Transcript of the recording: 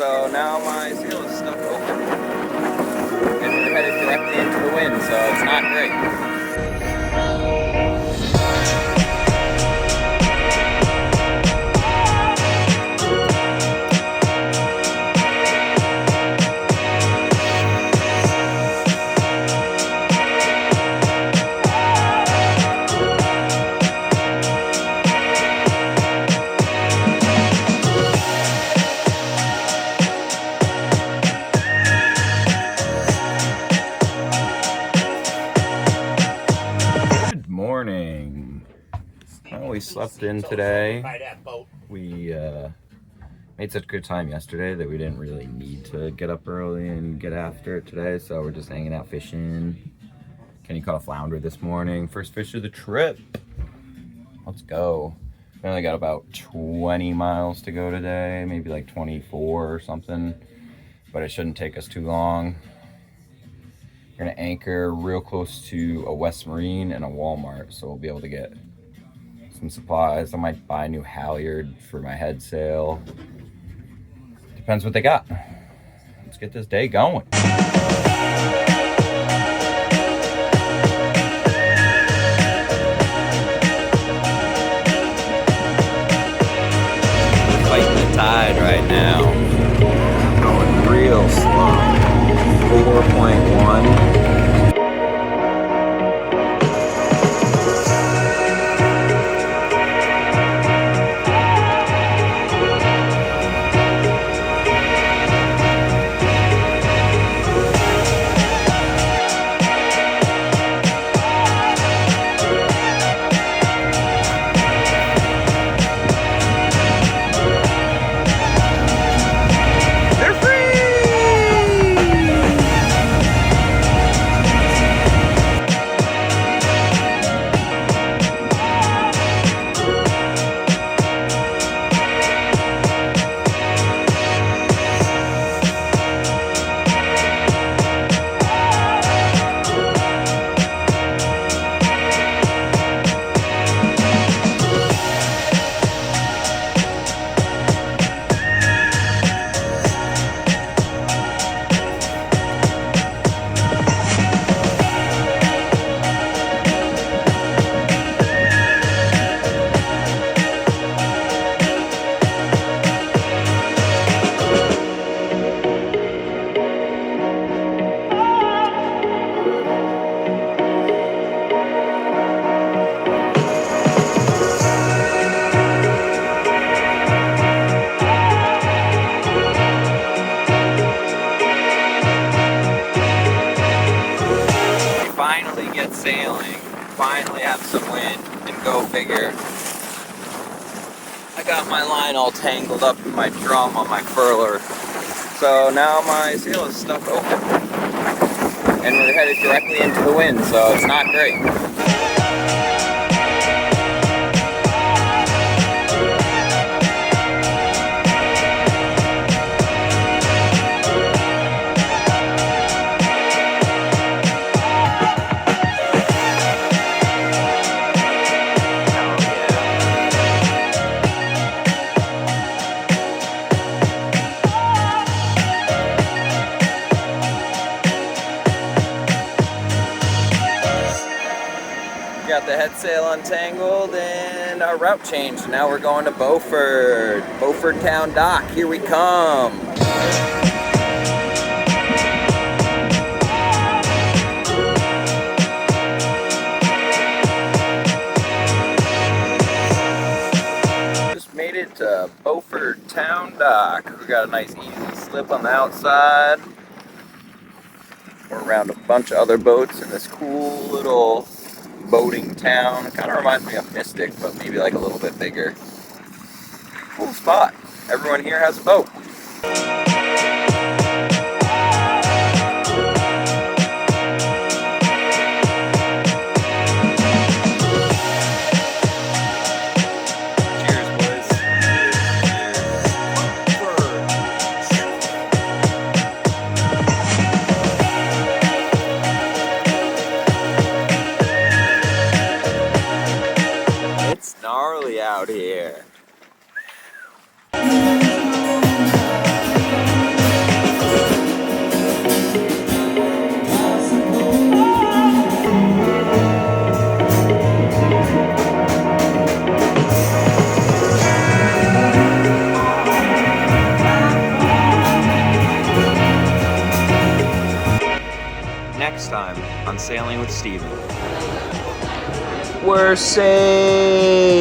So now my sail is stuck open and we're headed directly into the wind, so it's not great. Morning. Well, we slept in today. We made such good time yesterday that we didn't really need to get up early and get after it today, so we're just hanging out fishing. Kenny caught a flounder this morning. First fish of the trip. Let's go. We only got about 20 miles to go today, maybe like 24 or something, but it shouldn't take us too long. We're gonna anchor real close to a West Marine and a Walmart, so we'll be able to get some supplies. I might buy a new halyard for my head sail. Depends what they got. Let's get this day going. We're fighting the tide right now. Going real slow. 4.1. Sailing, finally have some wind, and go figure. I got my line all tangled up in my drum on my furler, so now my sail is stuck open, and we're headed directly into the wind, so it's not great. Got the head sail untangled and our route changed. Now we're going to Beaufort Town Dock. Here we come. Just made it to Beaufort Town Dock. We got a nice easy slip on the outside. We're around a bunch of other boats in this cool little boating town. It kind of reminds me of Mystic, but maybe like a little bit bigger. Cool spot. Everyone here has a boat. Gnarly out here. time on Sailing with Steven. We're saved!